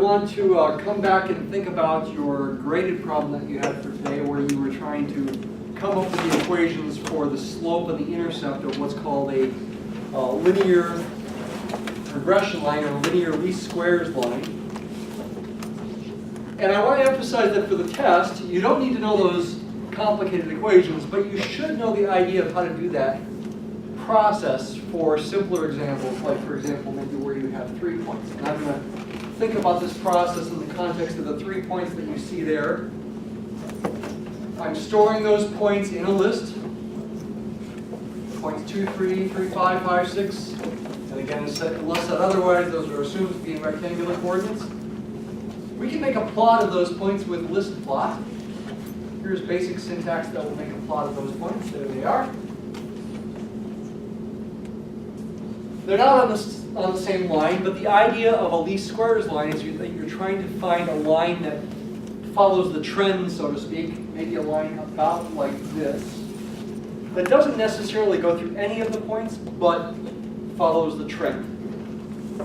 want to come back and think about your graded problem that you had for today, where you were trying to come up with the equations for the slope and the intercept of what's called a linear regression line, or linear least squares line. And I want to emphasize that for the test, you don't need to know those complicated equations, but you should know the idea of how to do that process for simpler examples, like for example, maybe where you have 3 points. And I'm going to think about this process in the context of the 3 points that you see there. I'm storing those points in a list. Points 2, 3, 3, 5, 5, 6. And again, unless said otherwise, those are assumed to be in rectangular coordinates. We can make a plot of those points with list plot. Here's basic syntax that will make a plot of those points. There they are. They're not on the same line, but the idea of a least squares line is that you're trying to find a line that follows the trend, so to speak, maybe a line about like this, that doesn't necessarily go through any of the points, but follows the trend.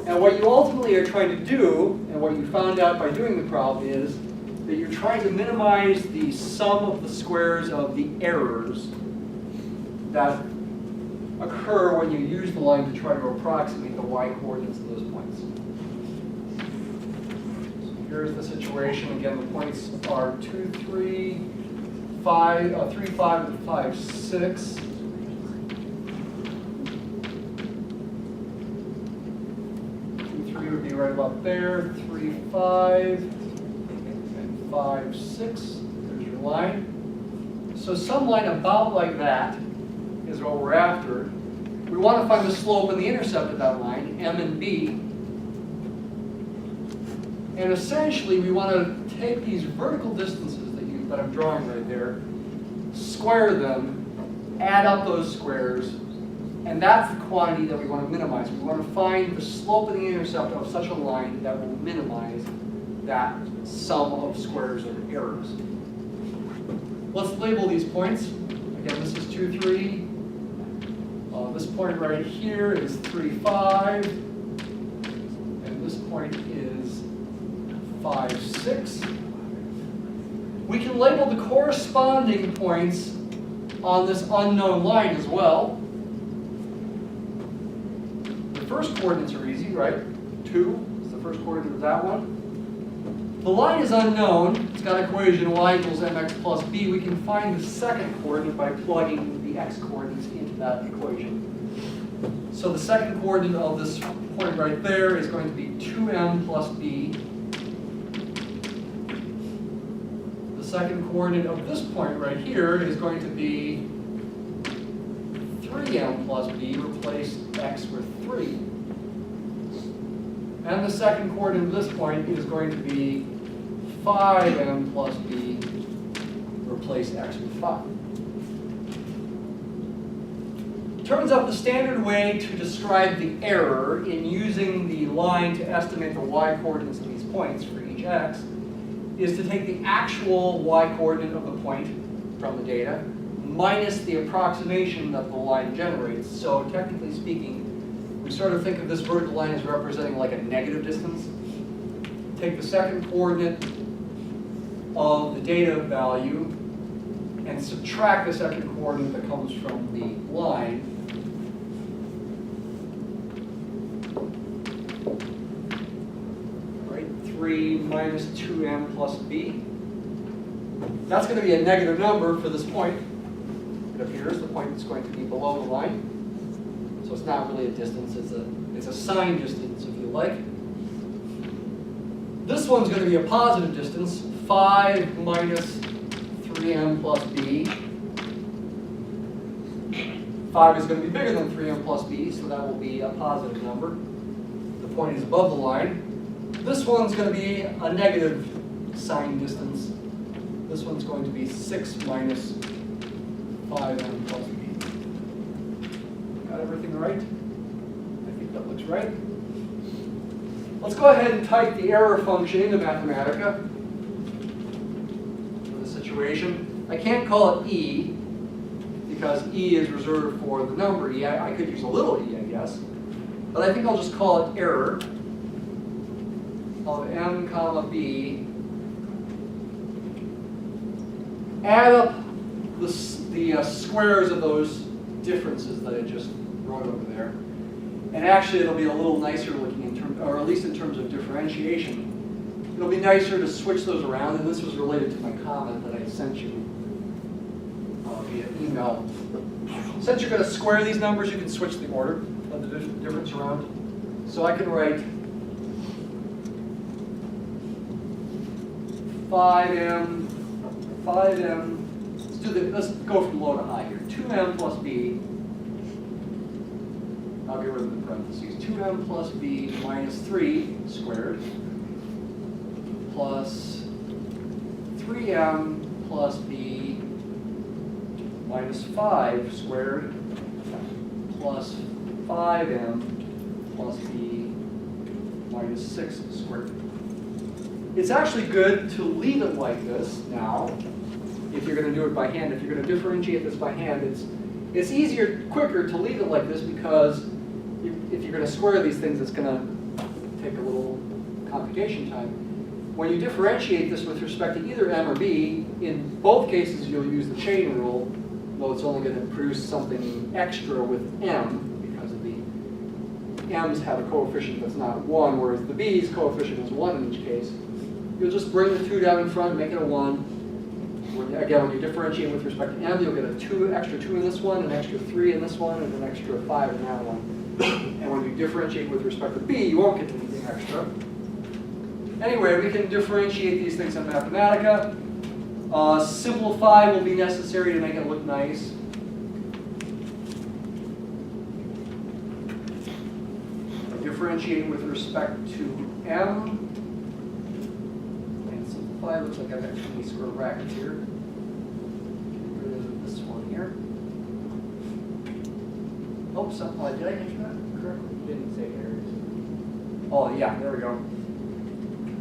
And what you ultimately are trying to do, and what you found out by doing the problem, is that you're trying to minimize the sum of the squares of the errors that occur when you use the line to try to approximate the y-coordinates of those points. So here's the situation. Again, the points are 2, 3, 5, 3, 5, and 5, 6. 2, 3 would be right about there. 3, 5, and 5, 6. There's your line. So some line about like that is what we're after. We want to find the slope and the intercept of that line, m and b. And essentially, we want to take these vertical distances that I'm drawing right there, square them, add up those squares, and that's the quantity that we want to minimize. We want to find the slope and the intercept of such a line that will minimize that sum of squares of errors. Let's label these points. Again, this is 2, 3. This point right here is 3, 5. And this point is 5, 6. We can label the corresponding points on this unknown line as well. The first coordinates are easy, right? 2 is the first coordinate of that one. The line is unknown. It's got equation y equals mx plus b. We can find the second coordinate by plugging the x coordinates into that equation. So the second coordinate of this point right there is going to be 2m plus b. The second coordinate of this point right here is going to be 3m plus b, replace x with 3. And the second coordinate of this point is going to be 5m plus b, replace x with 5. Turns out the standard way to describe the error in using the line to estimate the y-coordinates of these points for each x is to take the actual y-coordinate of the point from the data minus the approximation that the line generates. So technically speaking, we sort of think of this vertical line as representing like a negative distance. Take the second coordinate of the data value and subtract the second coordinate that comes from the line. Right, 3 minus 2m plus b. That's going to be a negative number for this point. It appears the point is going to be below the line. So it's not really a distance, it's a sign distance, if you like. This one's going to be a positive distance, 5 minus 3m plus b. 5 is going to be bigger than 3m plus b, so that will be a positive number. The point is above the line. This one's going to be a negative sign distance. This one's going to be 6 minus 5m plus b. Got everything right? I think that looks right. Let's go ahead and type the error function into Mathematica for the situation. I can't call it e, because e is reserved for the number e. I could use a little e, I guess. But I think I'll just call it error. of m comma b, add up the squares of those differences that I just wrote over there. And actually it'll be a little nicer looking in terms, or at least in terms of differentiation. It'll be nicer to switch those around, and this was related to my comment that I sent you via email. Since you're going to square these numbers, you can switch the order of the difference around. So I can write 5m, let's go from low to high here. 2m plus b, I'll get rid of the parentheses. 2m plus b minus 3 squared plus 3m plus b minus 5 squared plus 5m plus b minus 6 squared. It's actually good to leave it like this now, if you're going to do it by hand. If you're going to differentiate this by hand, it's easier, quicker to leave it like this, because if you're going to square these things, it's going to take a little computation time. When you differentiate this with respect to either m or b, in both cases you'll use the chain rule, though it's only going to produce something extra with m, because of the m's have a coefficient that's not 1, whereas the b's coefficient is 1 in each case. You'll just bring the 2 down in front, make it a 1. Again, when you differentiate with respect to m, you'll get a extra 2 in this one, an extra 3 in this one, and an extra 5 in that one. And when you differentiate with respect to b, you won't get anything extra. Anyway, we can differentiate these things in Mathematica. Simplify will be necessary to make it look nice. Differentiate with respect to m. And simplify, looks like I've got too many square brackets here. Get rid of this one here. Oh, simplify, did I answer that correctly? You didn't say areas. Oh, yeah, there we go.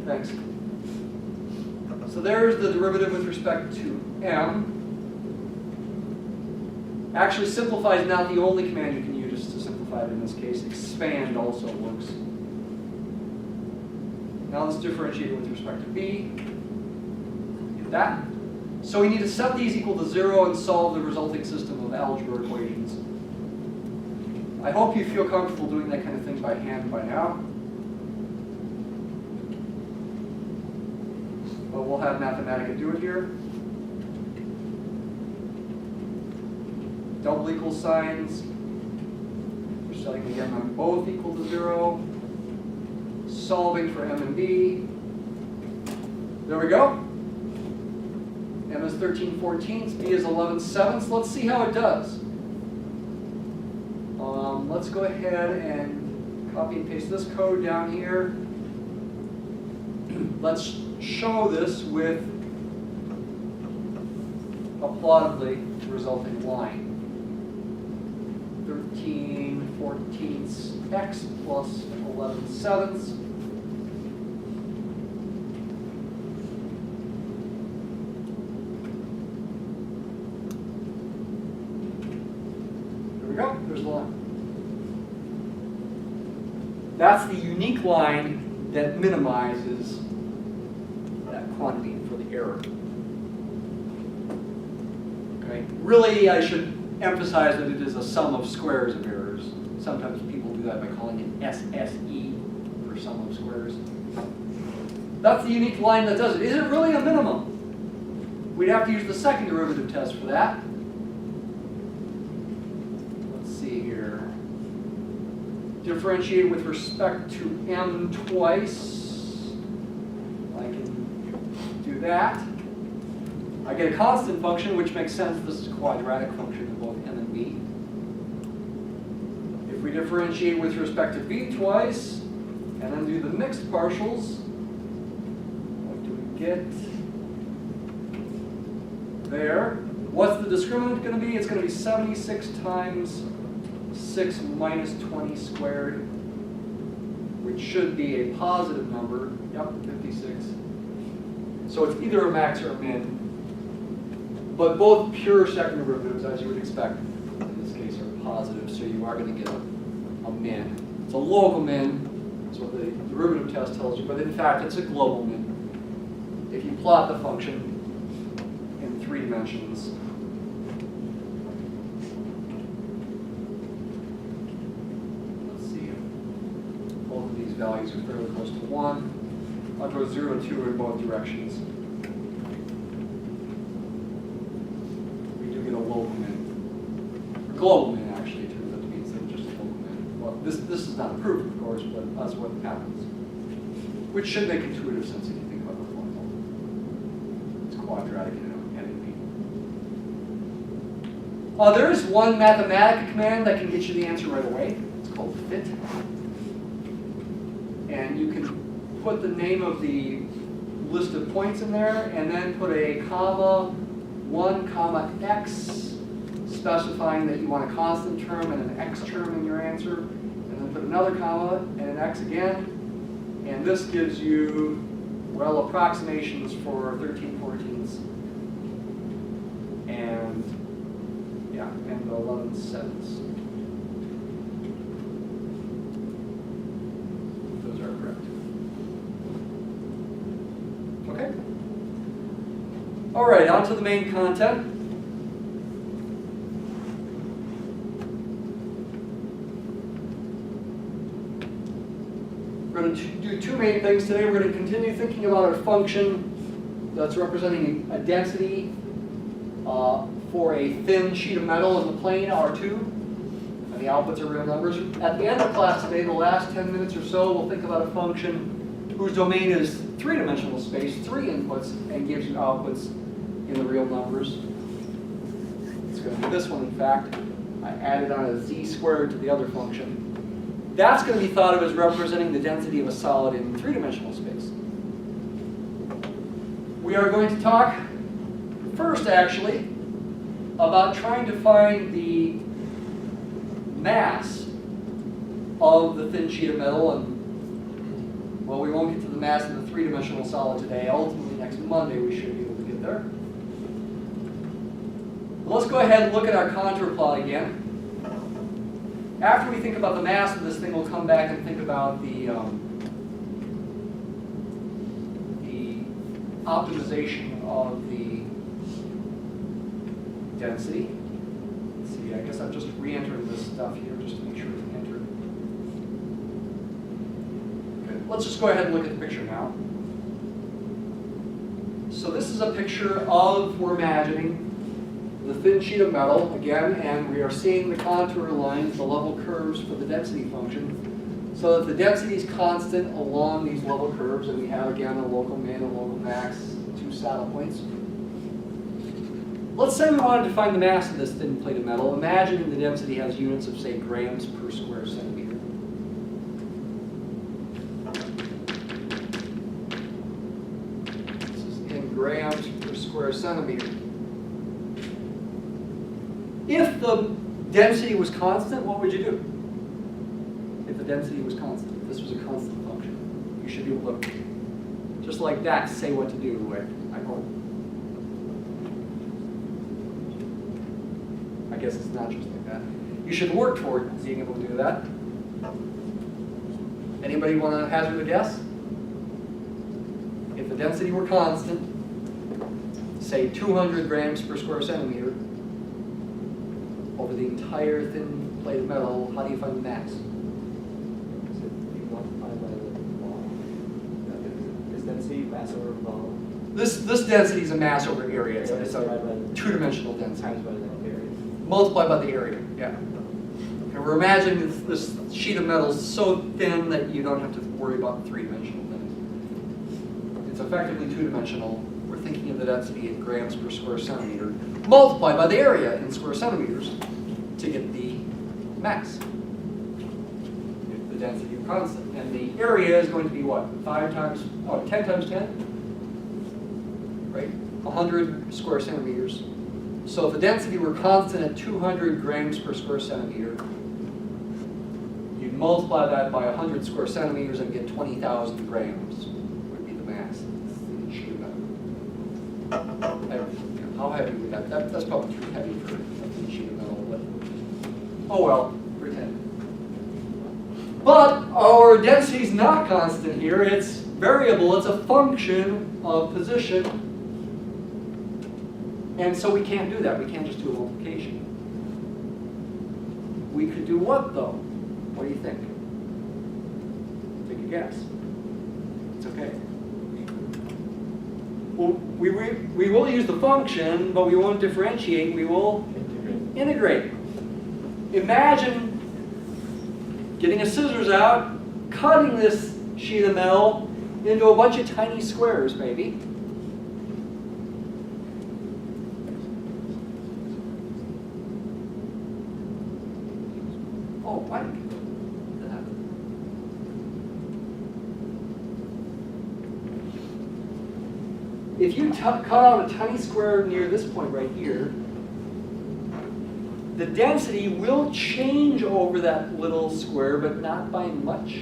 Thanks. So there's the derivative with respect to m. Actually, simplify is not the only command you can use to simplify it in this case. Expand also works. Now let's differentiate it with respect to b. Get that. So we need to set these equal to 0 and solve the resulting system of algebra equations. I hope you feel comfortable doing that kind of thing by hand by now. But we'll have Mathematica do it here. Double equal signs. We're setting again on both equal to 0. Solving for m and b. There we go. M is 13/14, b is 11/7. Let's see how it does. Let's go ahead and copy and paste this code down here. Let's show this with a plot of the resulting line. 13/14 x plus 11/7. There we go, there's the line. That's the unique line that minimizes that quantity for the error. Okay. Really, I should emphasize that it is a sum of squares of errors. Sometimes people do that by calling it SSE for sum of squares. That's the unique line that does it. Is it really a minimum? We'd have to use the second derivative test for that. Let's see here. Differentiate with respect to m twice. I can do that. I get a constant function, which makes sense. This is a quadratic function of both m and b. If we differentiate with respect to b twice, and then do the mixed partials, what do we get there? What's the discriminant going to be? It's going to be 76 times 6 minus 20 squared, which should be a positive number. Yep, 56. So it's either a max or a min. But both pure second derivatives, as you would expect, in this case, are positive, so you are going to get a min. It's a local min, That's what the derivative test tells you, but in fact it's a global min. If you plot the function in 3 dimensions, let's see, both of these values are fairly close to 1. I'll go 0 to 2 in both directions. We do get a local min. Or global min, actually, it turns out to be instead of just a local min. Well, this is not a proof, of course, but that's what happens. Which should make intuitive sense if you think about the formula. It's quadratic in NP. There is one Mathematica command that can get you the answer right away. It's called fit. And you can put the name of the list of points in there, and then put a comma, 1 comma x, specifying that you want a constant term and an x term in your answer, and then put another comma and an x again, and this gives you, well, approximations for 13/14ths, and yeah, and the 11/7ths. Those are correct. Okay. All right, on to the main content. We're going to do 2 main things today. We're going to continue thinking about our function that's representing a density for a thin sheet of metal in the plane R2, and the outputs are real numbers. At the end of class today, the last 10 minutes or so, we'll think about a function whose domain is 3-dimensional space, 3 inputs, and gives you outputs in the real numbers. It's going to be this one, in fact. I added on a z squared to the other function. That's going to be thought of as representing the density of a solid in 3-dimensional space. We are going to talk first, actually, about trying to find the mass of the thin sheet of metal. And well, we won't get to the mass of the 3-dimensional solid today. Ultimately, next Monday, we should be able to get there. But let's go ahead and look at our contour plot again. After we think about the mass of this thing, we'll come back and think about the optimization of the density. Let's see, I guess I've just re-entered this stuff here just to make sure it's entered. Okay, let's just go ahead and look at the picture now. So this is a picture of, we're imagining, the thin sheet of metal, again, and we are seeing the contour lines, the level curves for the density function, so that the density is constant along these level curves, and we have, again, a local min, a local max, 2 saddle points. Let's say we wanted to find the mass of this thin plate of metal. Imagine the density has units of, say, grams per square centimeter. This is in grams per square centimeter. If the density was constant, what would you do? If the density was constant, if this was a constant function, you should be able to, just like that, say what to do, I hope. I guess it's not just like that. You should work toward being able to do that. Anybody want to hazard a guess? If the density were constant, say 200 grams per square centimeter, over the entire thin plate of metal, how do you find the mass? Is density mass over volume? This density is a mass over area. It's a 2-dimensional density. Times by the area. Multiplied by the area, yeah. And we're imagining this sheet of metal is so thin that you don't have to worry about 3-dimensional things. It's effectively 2-dimensional. We're thinking of the density in grams per square centimeter, multiplied by the area in square centimeters to get the mass. If the density is constant. And the area is going to be what? 10 times 10? Right? 100 square centimeters. So if the density were constant at 200 grams per square centimeter, you'd multiply that by 100 square centimeters and get 20,000 grams would be the mass of the sheet of metal. How heavy would that? That's probably too heavy for a sheet of metal, but oh well, pretend. But our density is not constant here. It's variable. It's a function of position. And so we can't do that. We can't just do a multiplication. We could do what, though? What do you think? Take a guess. It's okay. Well, we will use the function, but we won't differentiate. We will integrate. Imagine getting a scissors out, cutting this sheet of metal into a bunch of tiny squares, maybe. Oh, why did that happen? If you cut out a tiny square near this point right here, the density will change over that little square, but not by much.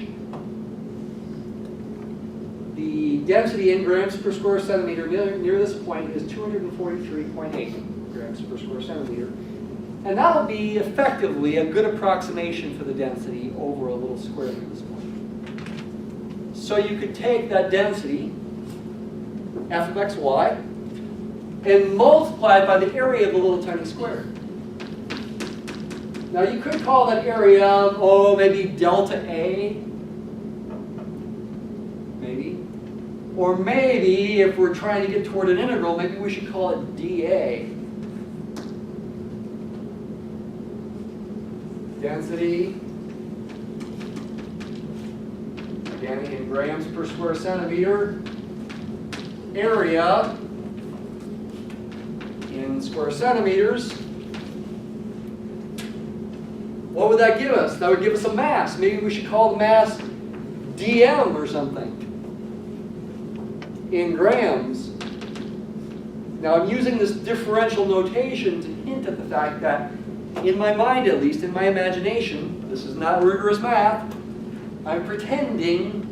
The density in grams per square centimeter near this point is 243.8 grams per square centimeter. And that'll be effectively a good approximation for the density over a little square near this point. So you could take that density, f of xy, and multiply it by the area of the little tiny square. Now you could call that area, oh, maybe delta A, maybe. Or maybe, if we're trying to get toward an integral, maybe we should call it dA. Density, again in grams per square centimeter, area in square centimeters. What would that give us? That would give us a mass. Maybe we should call the mass dm or something in grams. Now I'm using this differential notation to hint at the fact that, in my mind at least, in my imagination, this is not rigorous math, I'm pretending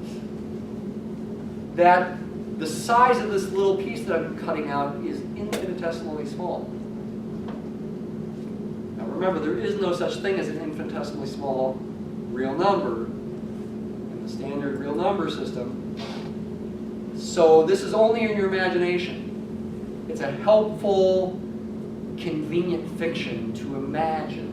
that the size of this little piece that I'm cutting out is infinitesimally small. Remember, there is no such thing as an infinitesimally small real number in the standard real number system. So this is only in your imagination. It's a helpful, convenient fiction to imagine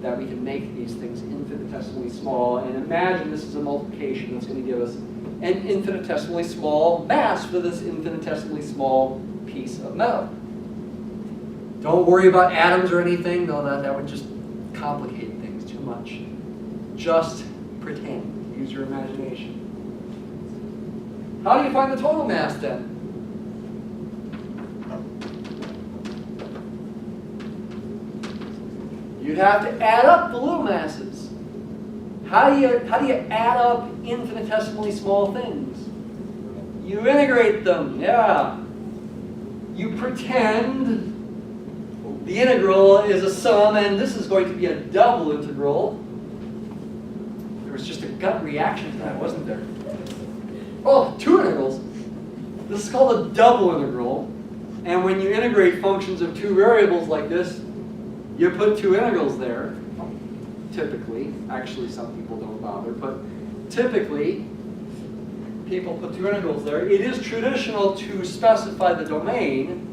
that we can make these things infinitesimally small, and imagine this is a multiplication that's going to give us an infinitesimally small mass for this infinitesimally small piece of metal. Don't worry about atoms or anything, though that would just complicate things too much. Just pretend. Use your imagination. How do you find the total mass then? You'd have to add up the little masses. How do you add up infinitesimally small things? You integrate them, yeah. You pretend the integral is a sum, and this is going to be a double integral. There was just a gut reaction to that, wasn't there? Oh, two integrals. This is called a double integral. And when you integrate functions of two variables like this, you put two integrals there, typically. Actually, some people don't bother, but typically, people put two integrals there. It is traditional to specify the domain,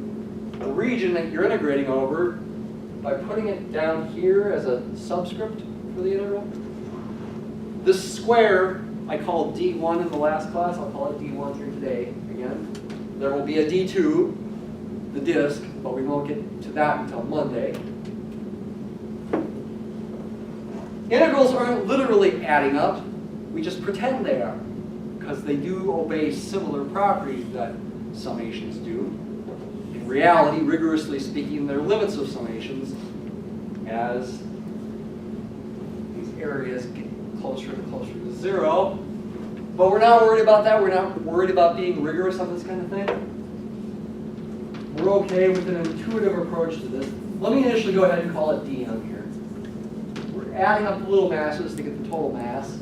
the region that you're integrating over, by putting it down here as a subscript for the integral. This square I called D1 in the last class. I'll call it D1 here today again. There will be a D2, the disk, but we won't get to that until Monday. Integrals aren't literally adding up. We just pretend they are, because they do obey similar properties that summations do. In reality, rigorously speaking, they're limits of summations as these areas get closer and closer to zero. But we're not worried about that. We're not worried about being rigorous on this kind of thing. We're okay with an intuitive approach to this. Let me initially go ahead and call it dm here. We're adding up the little masses to get the total mass.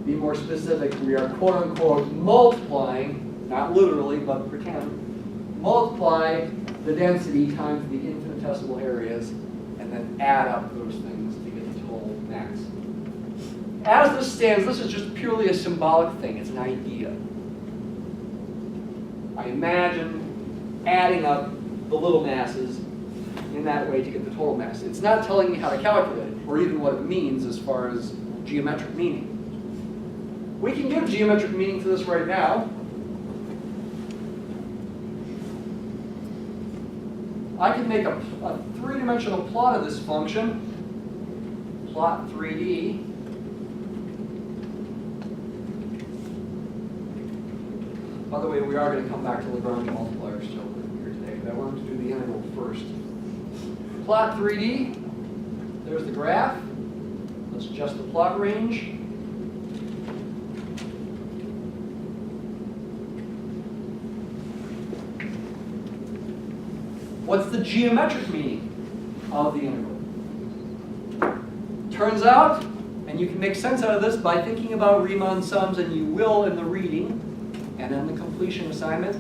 Be more specific, we are quote-unquote multiplying, not literally, but pretend, multiply the density times the infinitesimal areas, and then add up those things to get the total mass. As this stands, this is just purely a symbolic thing. It's an idea. I imagine adding up the little masses in that way to get the total mass. It's not telling me how to calculate it, or even what it means as far as geometric meaning. We can give geometric meaning to this right now. I can make a three-dimensional plot of this function, plot 3D. By the way, we are going to come back to Lagrange multipliers still here today, but I wanted to do the integral first. Plot 3D, there's the graph. Let's adjust the plot range. What's the geometric meaning of the integral? Turns out, and you can make sense out of this by thinking about Riemann sums, and you will in the reading and in the completion assignment,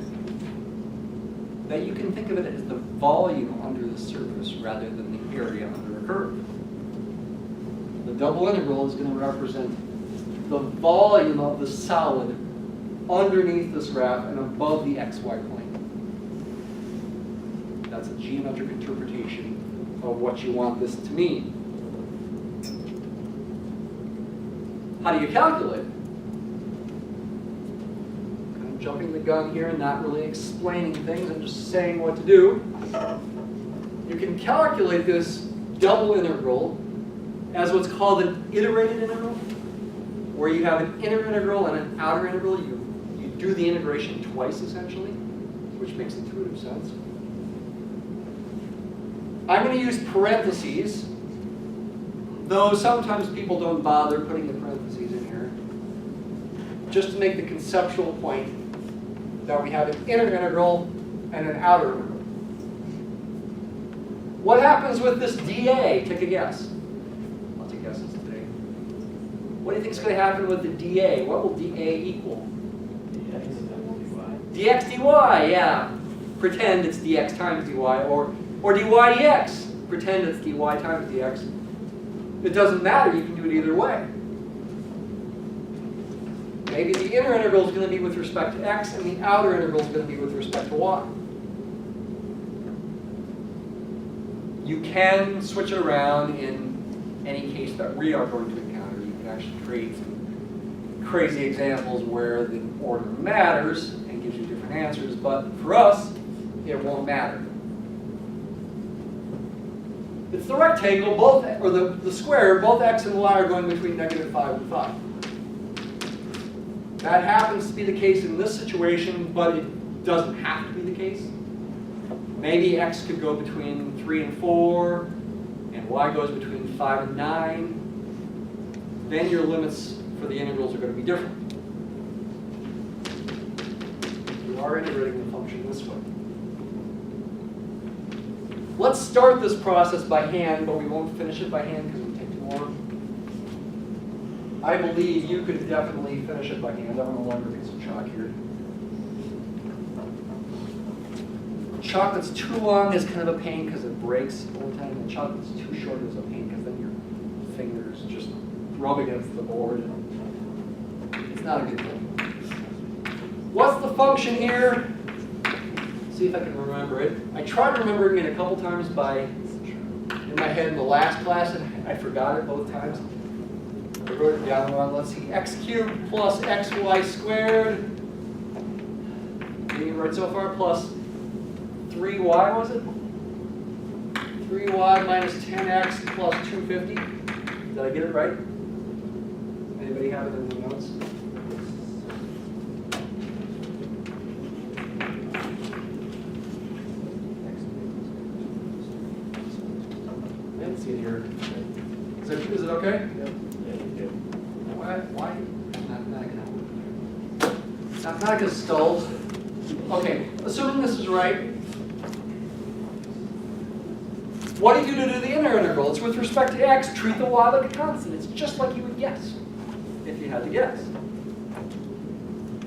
that you can think of it as the volume under the surface rather than the area under a curve. The double integral is going to represent the volume of the solid underneath this graph and above the xy plane. That's a geometric interpretation of what you want this to mean. How do you calculate? I'm jumping the gun here and not really explaining things. I'm just saying what to do. You can calculate this double integral as what's called an iterated integral, where you have an inner integral and an outer integral. You do the integration twice, essentially, which makes intuitive sense. I'm going to use parentheses, though sometimes people don't bother putting the parentheses in here, just to make the conceptual point that we have an inner integral and an outer integral. What happens with this dA? Take a guess. I'll take guesses today. What do you think is going to happen with the dA? What will dA equal? dx dy, yeah. Pretend it's dx times dy, or dy dx. Pretend it's dy times dx. It doesn't matter, you can do it either way. Maybe the inner integral is going to be with respect to x, and the outer integral is going to be with respect to y. You can switch it around in any case that we are going to encounter. You can actually create some crazy examples where the order matters and gives you different answers, but for us, it won't matter. It's the rectangle, both, or the square, both x and y are going between -5 and 5. That happens to be the case in this situation, but it doesn't have to be the case. Maybe x could go between 3 and 4, and y goes between 5 and 9. Then your limits for the integrals are going to be different. You are integrating the function this way. Let's start this process by hand, but we won't finish it by hand because it would take too long. I believe you could definitely finish it by hand. I want a longer piece of chalk here. Chalk that's too long is kind of a pain because it breaks all the time, and chalk that's too short is a pain because then your fingers just rub against the board. It's not a good thing. What's the function here? See if I can remember it. I tried remembering it a couple times in my head in the last class, and I forgot it both times. I wrote it down wrong. Let's see, x cubed plus xy squared. Getting it right so far, plus 3y, was it? 3y minus 10x plus 250. Did I get it right? Anybody have it in the notes? I didn't see it here. Is it okay? Yep. Why? Mathematica stalls. Okay, assuming this is right, what do you do to do the inner integral? It's with respect to x, treat the y like a constant. It's just like you would guess, if you had to guess.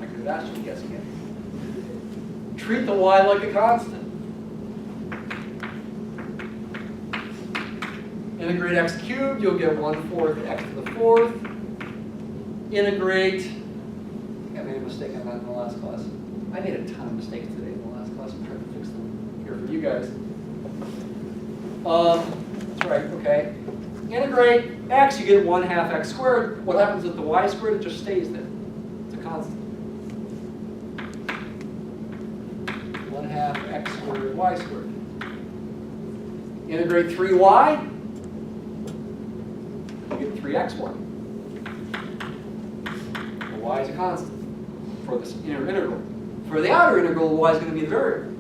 I could have asked you to guess again. Treat the y like a constant. Integrate x cubed, you'll get 1/4 x to the 4th. Integrate, I think I made a mistake on that in the last class. I made a ton of mistakes today in the last class. I'm trying to fix them here for you guys. That's right, okay. Integrate x, you get 1/2 x squared. What happens with the y squared? It just stays there. It's a constant. 1/2 x squared y squared. Integrate 3y, you get 3xy. The y is a constant for this inner integral. For the outer integral, y is going to be the variable.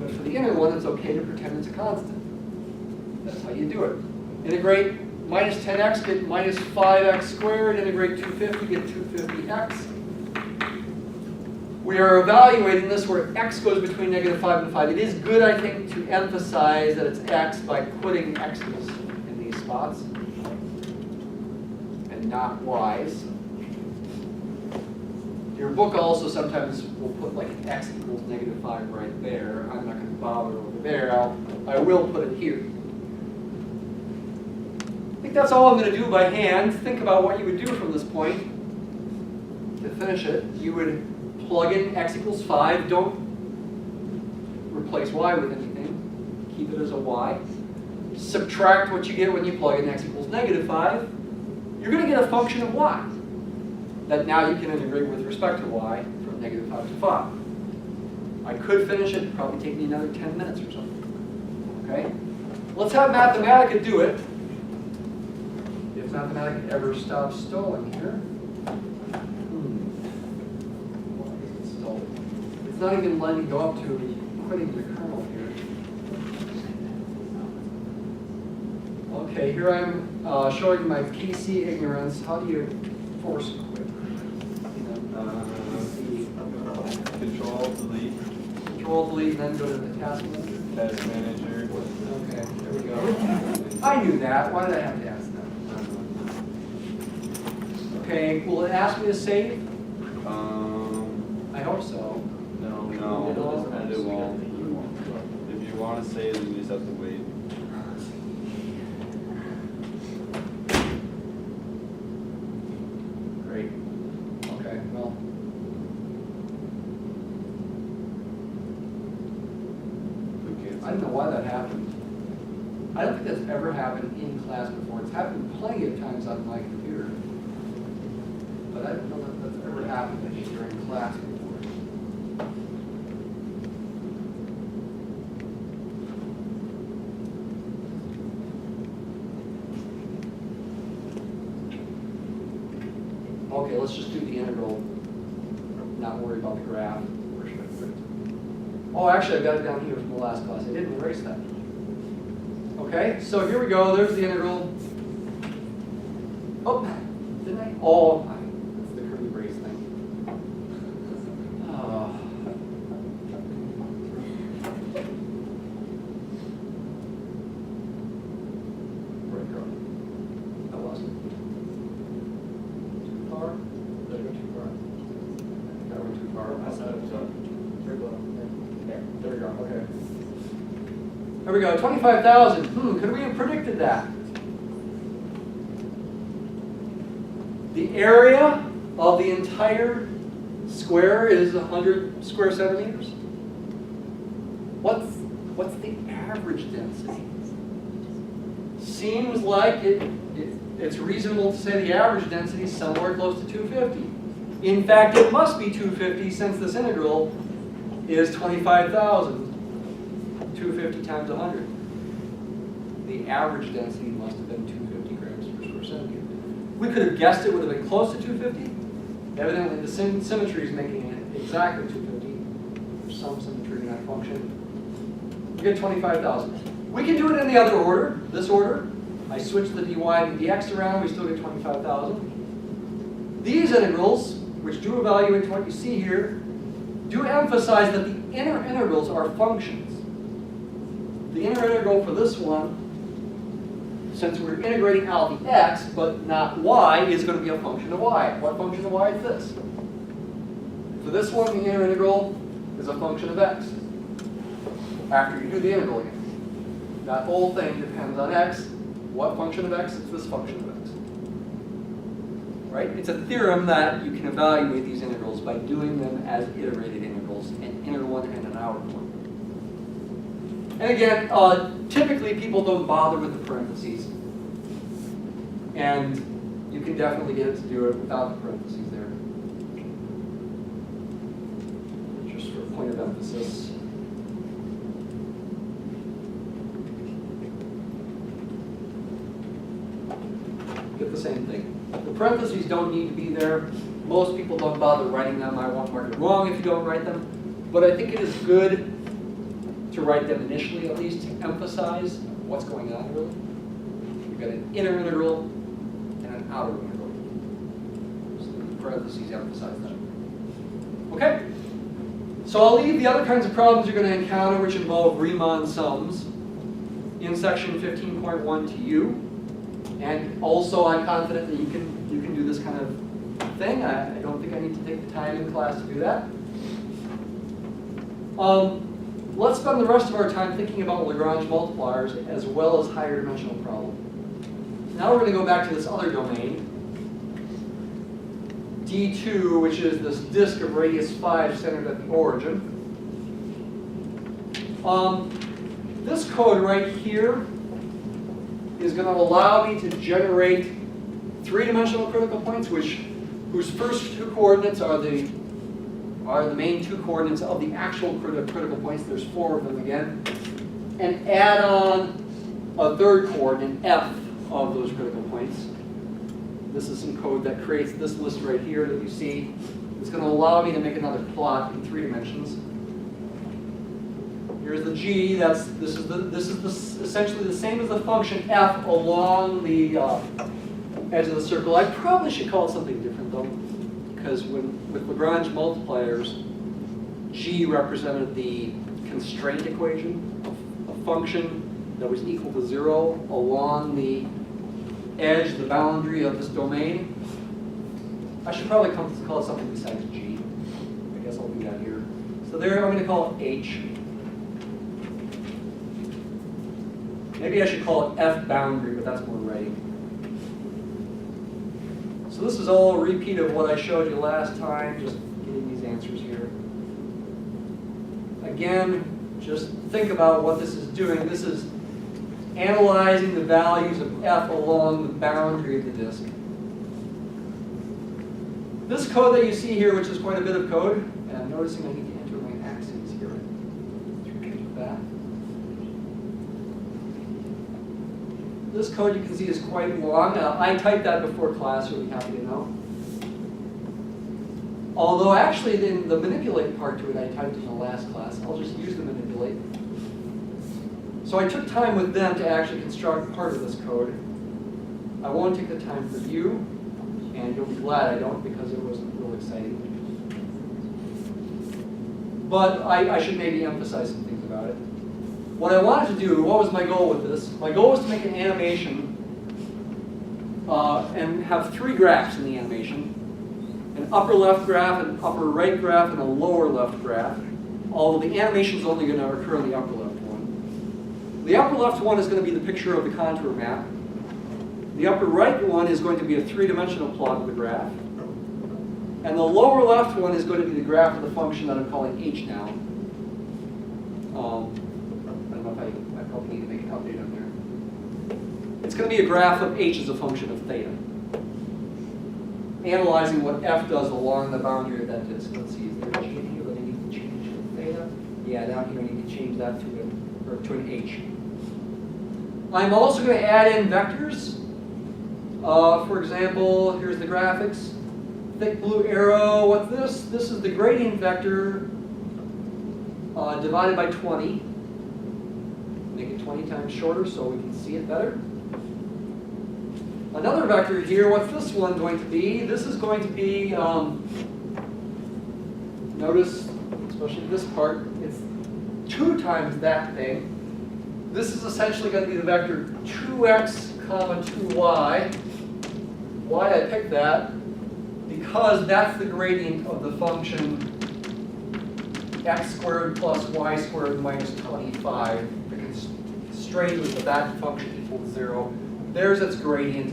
But for the inner one, it's okay to pretend it's a constant. That's how you do it. Integrate minus 10x, get minus 5x squared. Integrate 250, get 250x. We are evaluating this where x goes between -5 and 5. It is good, I think, to emphasize that it's x by putting x's in these spots and not y's. Your book also sometimes will put like x equals -5 right there. I'm not going to bother over there. I will put it here. I think that's all I'm going to do by hand. Think about what you would do from this point. To finish it, you would plug in x equals 5. Don't replace y with anything. Keep it as a y. Subtract what you get when you plug in x equals -5. You're going to get a function of y that now you can integrate with respect to y from -5 to 5. I could finish it. It'd probably take me another 10 minutes or something. Okay? Let's have Mathematica do it. If Mathematica ever stops stalling here. It's not even letting me go up to quitting the kernel here. Okay, here I'm showing my PC ignorance. How do you force quit? Control, delete. Control, delete, and then go to the task manager. Task manager. Okay, there we go. I knew that. Why did I have to ask that? Okay, will it ask me to save? I hope so. No, it won't. If you want to save, then you just have to wait. Great. Okay, well. I don't know why that happened. I don't think that's ever happened in class before. It's happened plenty of times on my computer. But I don't know that that's ever happened during class before. Okay, let's just do the integral, not worry about the graph. Where should I put it? Oh, actually, I've got it down here from the last class. I didn't erase that. Okay, so here we go. There's the integral. Oh, didn't I? Oh, that's the curly brace thing. Oh. Where'd it go? I lost it. Too far? Did I go too far? I think I went too far. There we go. Okay. There we go. 25,000. Could we have predicted that? The area of the entire square is 100 square centimeters. What's the average density? Seems like it's reasonable to say the average density is somewhere close to 250. In fact, it must be 250 since this integral is 25,000. 250 times 100. The average density must have been 250 grams per square centimeter. We could have guessed it would have been close to 250. Evidently, the symmetry is making it exactly 250. There's some symmetry in that function. We get 25,000. We can do it in the other order, this order. I switch the dy and dx around, we still get 25,000. These integrals, which do evaluate what you see here, do emphasize that the inner integrals are functions. The inner integral for this one, since we're integrating out the x but not y, is going to be a function of y. What function of y is this? For this one, the inner integral is a function of x. After you do the integral again. That whole thing depends on x. What function of x? It's this function of x. Right? It's a theorem that you can evaluate these integrals by doing them as iterated integrals, an inner one and an outer one. And again, typically people don't bother with the parentheses. And you can definitely get it to do it without the parentheses there. Just for a point of emphasis. Get the same thing. The parentheses don't need to be there. Most people don't bother writing them. I won't mark it wrong if you don't write them. But I think it is good to write them initially, at least, to emphasize what's going on, really. You've got an inner integral and an outer integral. So the parentheses emphasize that. Okay? So I'll leave the other kinds of problems you're going to encounter, which involve Riemann sums, in section 15.1 to you. And also, I'm confident that you can do this kind of thing. I don't think I need to take the time in class to do that. Let's spend the rest of our time thinking about Lagrange multipliers as well as higher dimensional problems. Now we're going to go back to this other domain, D2, which is this disk of radius 5 centered at the origin. This code right here is going to allow me to generate three-dimensional critical points, whose first two coordinates are the main two coordinates of the actual critical points. There's 4 of them again. And add on a third coordinate, f, of those critical points. This is some code that creates this list right here that you see. It's going to allow me to make another plot in 3 dimensions. Here's the g. This is essentially the same as the function f along the edge of the circle. I probably should call it something different though, because with Lagrange multipliers, g represented the constraint equation, a function that was equal to 0 along the edge, the boundary of this domain. I should probably call it something besides g. I guess I'll do that here. So there, I'm going to call it h. Maybe I should call it f boundary, but that's more writing. So this is all a repeat of what I showed you last time, just getting these answers here. Again, just think about what this is doing. This is analyzing the values of f along the boundary of the disk. This code that you see here, which is quite a bit of code, and I'm noticing I need to enter my axes here. With that. This code you can see is quite long. I typed that before class, you'll be happy to know. Although actually in the manipulate part to it I typed in the last class. I'll just use the manipulate. So I took time with them to actually construct part of this code. I won't take the time for you, and you'll be glad I don't because it wasn't real exciting. But I should maybe emphasize some things about it. What I wanted to do, what was my goal with this? My goal was to make an animation and have 3 graphs in the animation. An upper left graph, an upper right graph, and a lower left graph. Although the animation is only going to occur in the upper left one. The upper left one is going to be the picture of the contour map. The upper right one is going to be a 3-dimensional plot of the graph. And the lower left one is going to be the graph of the function that I'm calling h now. I probably need to make an update on there. It's going to be a graph of h as a function of theta. Analyzing what f does along the boundary of that disk. Let's see, is there a change here that I need to change to theta? Yeah, down here I need to change that to an h. I'm also going to add in vectors. For example, here's the graphics. Thick blue arrow, what's this? This is the gradient vector divided by 20. Make it 20 times shorter so we can see it better. Another vector here, what's this one going to be? This is going to be, notice, especially this part, it's 2 times that thing. This is essentially going to be the vector 2x, 2y. Why I picked that? Because that's the gradient of the function x squared plus y squared minus 25, the constraint was that function equals 0. There's its gradient,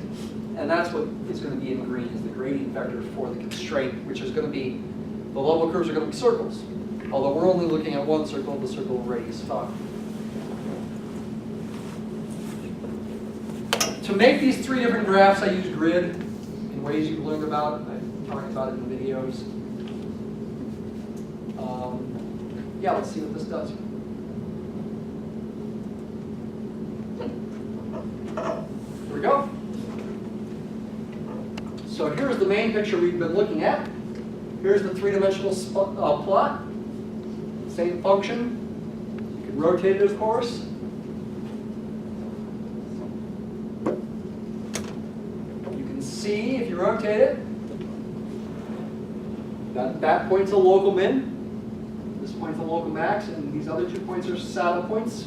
and that's what is going to be in green, is the gradient vector for the constraint, which is going to be, the level curves are going to be circles. Although we're only looking at one circle, the circle radius 5. To make these 3 different graphs, I use grid in ways you've learned about. I've talked about it in the videos. Yeah, let's see what this does. Here we go. So here's the main picture we've been looking at. Here's the 3-dimensional plot. Same function. You can rotate it, of course. You can see, if you rotate it, that point's a local min. This point's a local max, and these other 2 points are saddle points.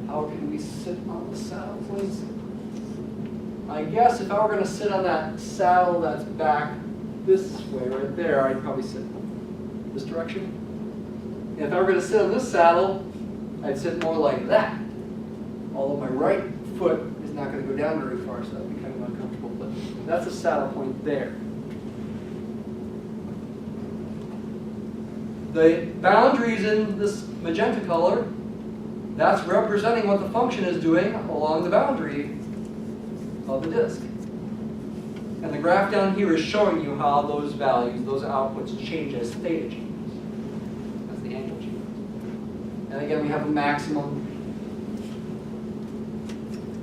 How can we sit on the saddle points? I guess if I were going to sit on that saddle that's back this way, right there, I'd probably sit this direction. And if I were going to sit on this saddle, I'd sit more like that. Although my right foot is not going to go down very far, so that'd be kind of uncomfortable. But that's a saddle point there. The boundaries in this magenta color, that's representing what the function is doing along the boundary of the disk. And the graph down here is showing you how those values, those outputs change as theta changes. That's the angle change. And again, we have a maximum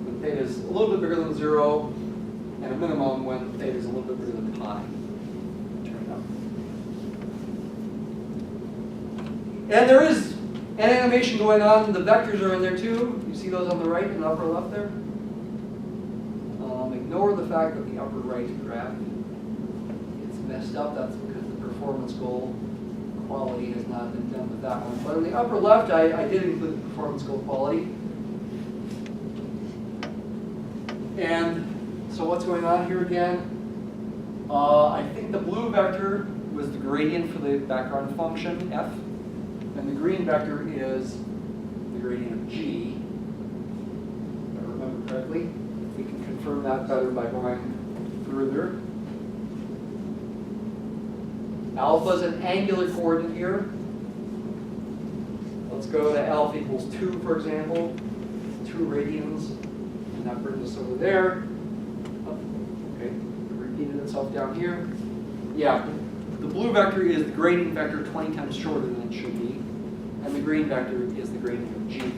when theta is a little bit bigger than 0, and a minimum when theta is a little bit bigger than pi. And there is an animation going on. The vectors are in there too. You see those on the right and the upper left there? Ignore the fact that the upper right graph is messed up. That's because the performance goal quality has not been done with that one. But in the upper left, I did include the performance goal quality. And so what's going on here again? I think the blue vector was the gradient for the background function, f. And the green vector is the gradient of g, if I remember correctly. We can confirm that better by going further. Alpha is an angular coordinate here. Let's go to alpha equals 2, for example. 2 radians, and that brings us over there. Oh, okay, it repeated itself down here. Yeah, the blue vector is the gradient vector 20 times shorter than it should be. And the green vector is the gradient of g.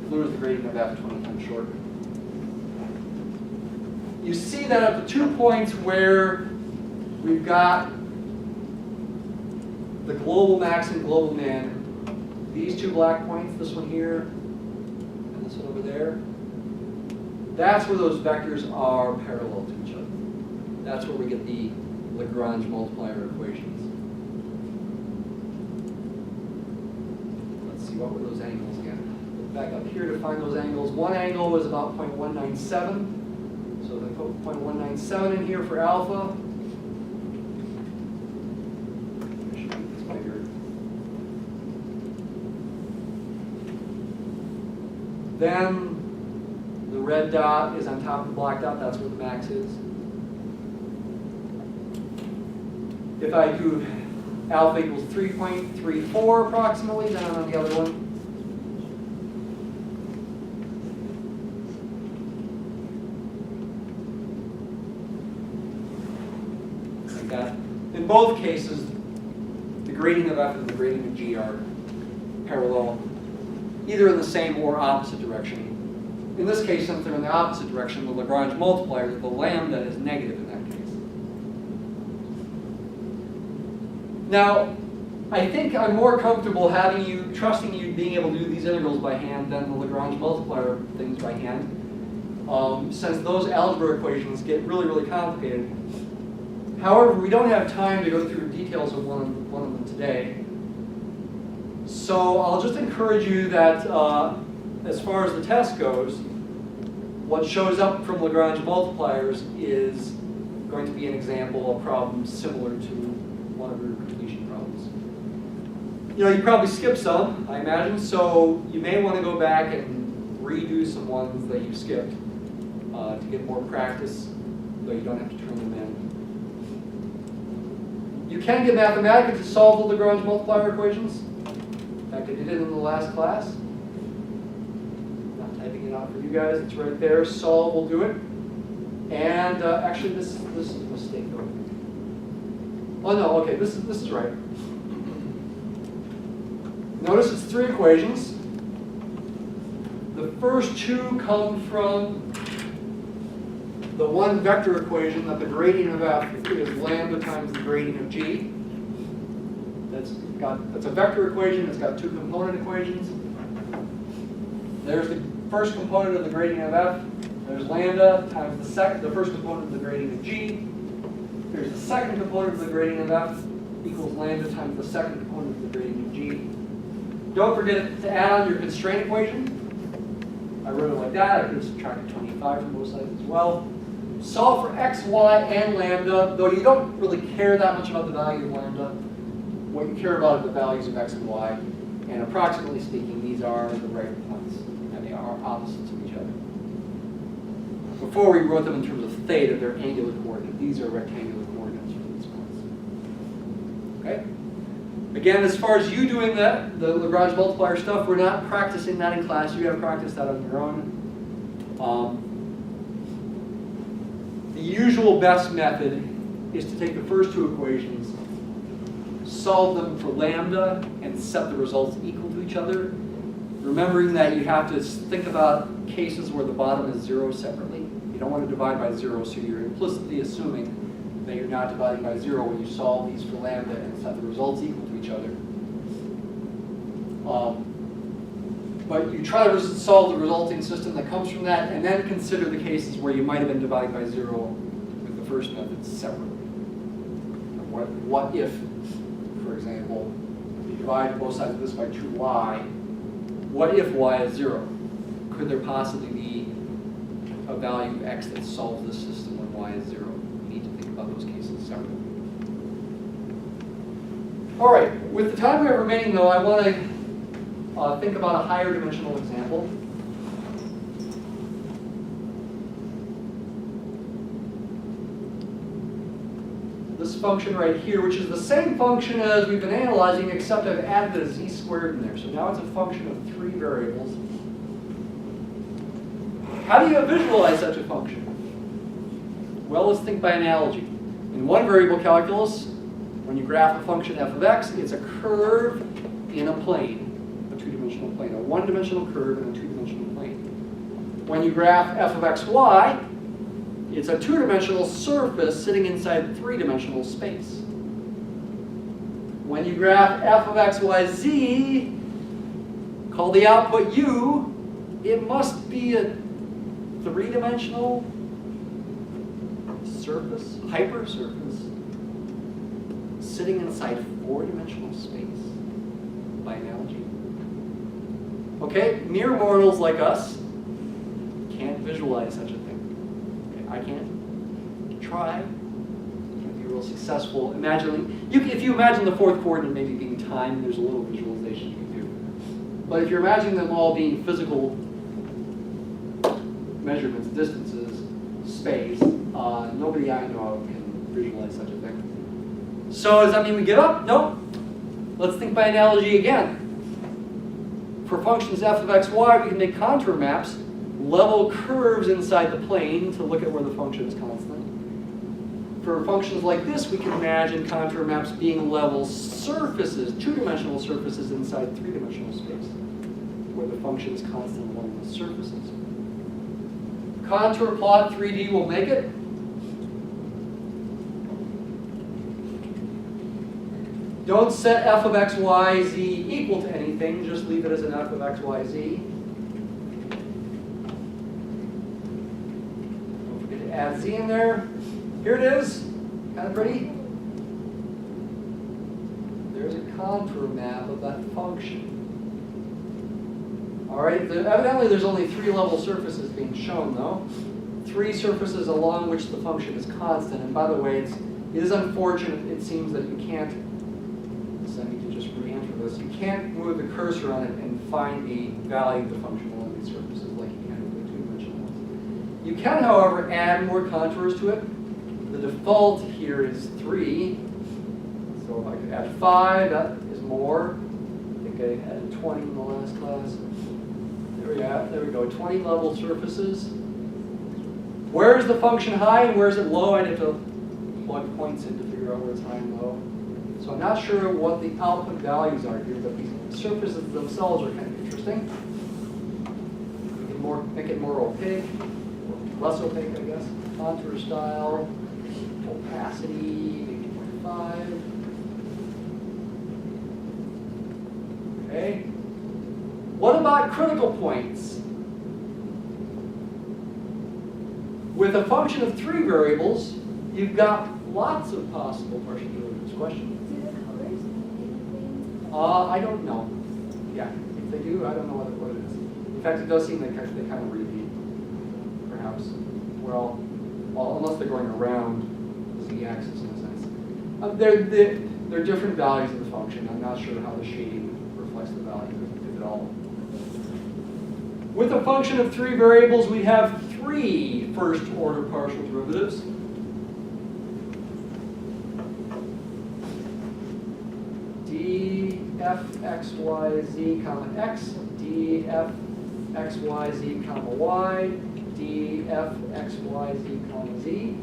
Blue is the gradient of f 20 times shorter. You see that at the 2 points where we've got the global max and global min, these 2 black points, this one here and this one over there, that's where those vectors are parallel to each other. That's where we get the Lagrange multiplier equations. What were those angles again? Look back up here to find those angles. One angle was about 0.197. So if I put 0.197 in here for alpha, I should make this bigger. Then the red dot is on top of the black dot. That's where the max is. If I do alpha equals 3.34 approximately, then on the other one. Like that. In both cases, the gradient of f and the gradient of g are parallel, either in the same or opposite direction. In this case, since they're in the opposite direction, the Lagrange multiplier, the lambda is negative in that case. Now, I think I'm more comfortable trusting you being able to do these integrals by hand than the Lagrange multiplier things by hand, since those algebra equations get really, really complicated. However, we don't have time to go through details of one of them today. So I'll just encourage you that as far as the test goes, what shows up from Lagrange multipliers is going to be an example of problems similar to one of your completion problems. You know, you probably skipped some, I imagine, so you may want to go back and redo some ones that you skipped to get more practice, though you don't have to turn them in. You can get Mathematica to solve the Lagrange multiplier equations. In fact, I did it in the last class. I'm not typing it out for you guys. It's right there. Solve will do it. And actually, this is a mistake though. Oh no, okay, this is right. Notice it's 3 equations. The first 2 come from the one vector equation that the gradient of f is lambda times the gradient of g. That's a vector equation. It's got 2 component equations. There's the first component of the gradient of f. There's lambda times the first component of the gradient of g. Here's the second component of the gradient of f equals lambda times the second component of the gradient of g. Don't forget to add on your constraint equation. I wrote it like that. I could have subtracted 25 from both sides as well. Solve for x, y, and lambda, though you don't really care that much about the value of lambda. What you care about are the values of x and y. And approximately speaking, these are the right points, and they are opposites of each other. Before we wrote them in terms of theta, they're angular coordinates. These are rectangular coordinates for these points. Okay? Again, as far as you doing that, the Lagrange multiplier stuff, we're not practicing that in class. You got to practice that on your own. The usual best method is to take the first 2 equations, solve them for lambda, and set the results equal to each other. Remembering that you have to think about cases where the bottom is 0 separately. You don't want to divide by 0, so you're implicitly assuming that you're not dividing by 0 when you solve these for lambda and set the results equal to each other. But you try to solve the resulting system that comes from that, and then consider the cases where you might have been dividing by 0 with the first method separately. What if, for example, you divide both sides of this by 2y, what if y is 0? Could there possibly be a value of x that solves this system when y is 0? You need to think about those cases separately. All right, with the time we have remaining, though, I want to think about a higher dimensional example. This function right here, which is the same function as we've been analyzing, except I've added a z squared in there. So now it's a function of 3 variables. How do you visualize such a function? Well, let's think by analogy. In one variable calculus, when you graph a function f of x, it's a curve in a plane. 2-dimensional plane, a 1-dimensional curve in a 2-dimensional plane. When you graph f of xy, it's a 2-dimensional surface sitting inside 3-dimensional space. When you graph f of xyz, call the output u, it must be a 3-dimensional surface, hypersurface, sitting inside 4-dimensional space, by analogy. Okay, mere mortals like us can't visualize such a thing. Okay, I can't. Try. Can't be real successful. If you imagine the 4th coordinate maybe being time, there's a little visualization you can do. But if you're imagining them all being physical measurements, distances, space, nobody I know of can visualize such a thing. So does that mean we give up? Nope. Let's think by analogy again. For functions f of xy, we can make contour maps, level curves inside the plane to look at where the function is constant. For functions like this, we can imagine contour maps being level surfaces, 2-dimensional surfaces inside 3-dimensional space, where the function is constant along the surfaces. Contour plot 3D will make it. Don't set f of x, y, z equal to anything. Just leave it as an f of x, y, z. Don't forget to add z in there. Here it is. Kind of pretty. There's a contour map of that function. All right. Evidently, there's only 3 level surfaces being shown, though. 3 surfaces along which the function is constant. And by the way, it is unfortunate. It seems that you can't. I need to just re-enter this. You can't move the cursor on it and find the value of the function along these surfaces like You can, however, add more contours to it. The default here is 3. So if I could add 5, that is more. I think I added 20 in the last class. There we go, 20 level surfaces. Where is the function high and where is it low? I'd have to plug points in to figure out where it's high and low. So I'm not sure what the output values are here, but these surfaces themselves are kind of interesting. Make it more opaque, or less opaque, I guess. Contour style, opacity, maybe 0.5. Okay. What about critical points? With a function of 3 variables, you've got lots of possible partial derivatives. Question? Do the colors mean anything? I don't know. Yeah, if they do, I don't know what it is. In fact, it does seem they kind of repeat, perhaps. Well, unless they're going around the z-axis in a sense. They're different values of the function. I'm not sure how the shading reflects the value, if at all. With a function of 3 variables, we have 3 first-order partial derivatives. dfxyz comma x, dfxyz comma y, dfxyz comma z.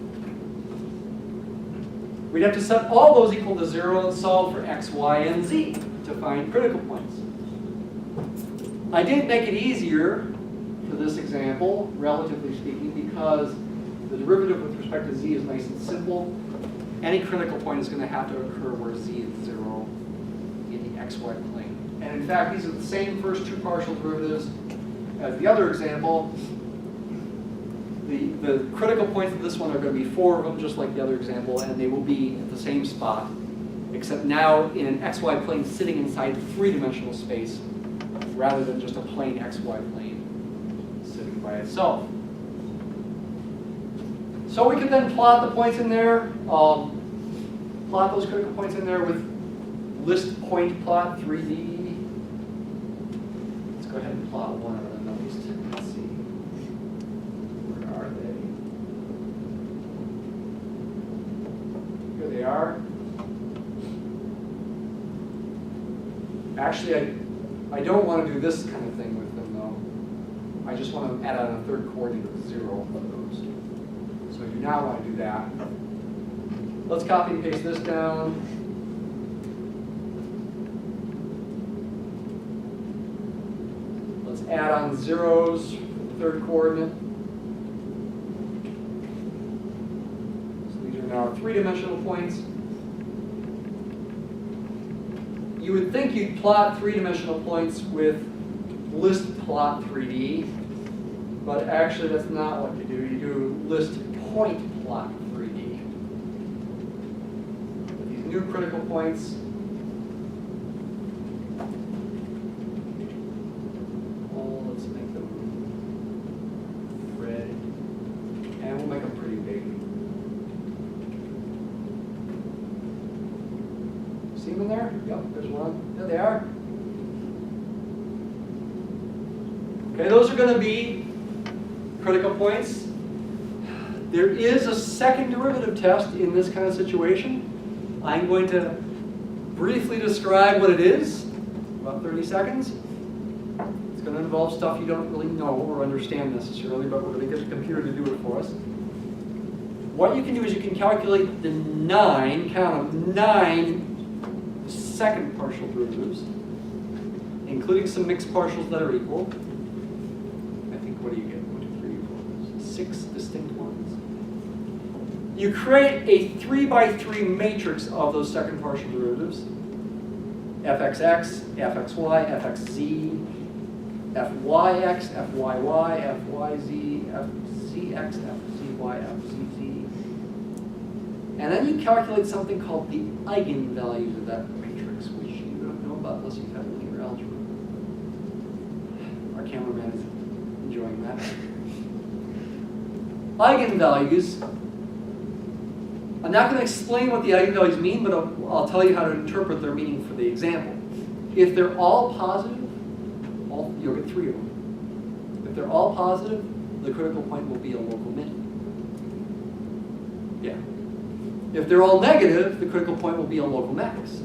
We'd have to set all those equal to 0 and solve for x, y, and z to find critical points. I did make it easier for this example, relatively speaking, because the derivative with respect to z is nice and simple. Any critical point is going to have to occur where z is 0 in the xy plane. And in fact, these are the same first 2 partial derivatives as the other example. The critical points of this one are going to be 4 of them, just like the other example, and they will be at the same spot, except now in an xy plane sitting inside 3-dimensional space, rather than just a plain xy plane sitting by itself. So we can then plot the points in there, plot those critical points in there with list point plot 3D. Let's go ahead and plot one of them at least. Let's see. Where are they? Here they are. Actually, I don't want to do this kind of thing with them, though. I just want to add on a third coordinate of 0 of those. So I do not want to do that. Let's copy and paste this down. Let's add on zeros for the third coordinate. So these are now 3-dimensional points. You would think you'd plot 3-dimensional points with list plot 3D, but actually that's not what you do. You do list point plot 3D. With these new critical points, let's make them red, and we'll make them pretty big. See them in there? Yep, there's one. There they are. Okay, those are going to be critical points. There is a second derivative test in this kind of situation. I'm going to briefly describe what it is, about 30 seconds. It's going to involve stuff you don't really know or understand necessarily, but we're going to get the computer to do it for us. What you can do is you can calculate the 9, count of 9 second partial derivatives, including some mixed partials that are equal. I think, what do you get? 1, 2, 3, 4, 6 distinct ones. You create a 3x3 matrix of those second partial derivatives. fxx, fxy, fxz, fyx, fyy, fyz, fzx, fzy, fzz. And then you calculate something called the eigenvalues of that matrix, which you don't know about unless you've had linear algebra. Our cameraman is enjoying that. Eigenvalues. I'm not going to explain what the eigenvalues mean, but I'll tell you how to interpret their meaning for the example. If they're all positive, you'll get 3 of them. If they're all positive, the critical point will be a local min. Yeah. If they're all negative, the critical point will be a local max.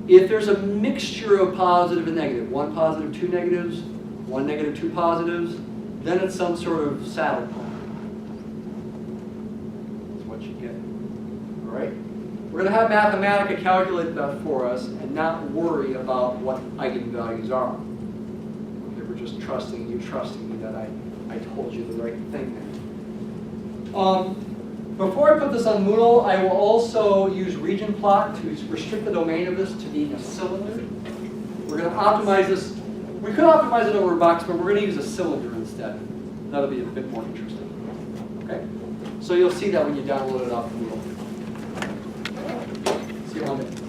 If there's a mixture of positive and negative, one positive, two negatives, one negative, two positives, then it's some sort of saddle point. That's what you get. All right? We're going to have Mathematica calculate that for us and not worry about what eigenvalues are. Okay, we're just trusting you, trusting me that I told you the right thing there. Before I put this on Moodle, I will also use region plot to restrict the domain of this to being a cylinder. We're going to optimize this. We could optimize it over a box, but we're going to use a cylinder instead. That'll be a bit more interesting. Okay? So you'll see that when you download it off Moodle. See you in a minute.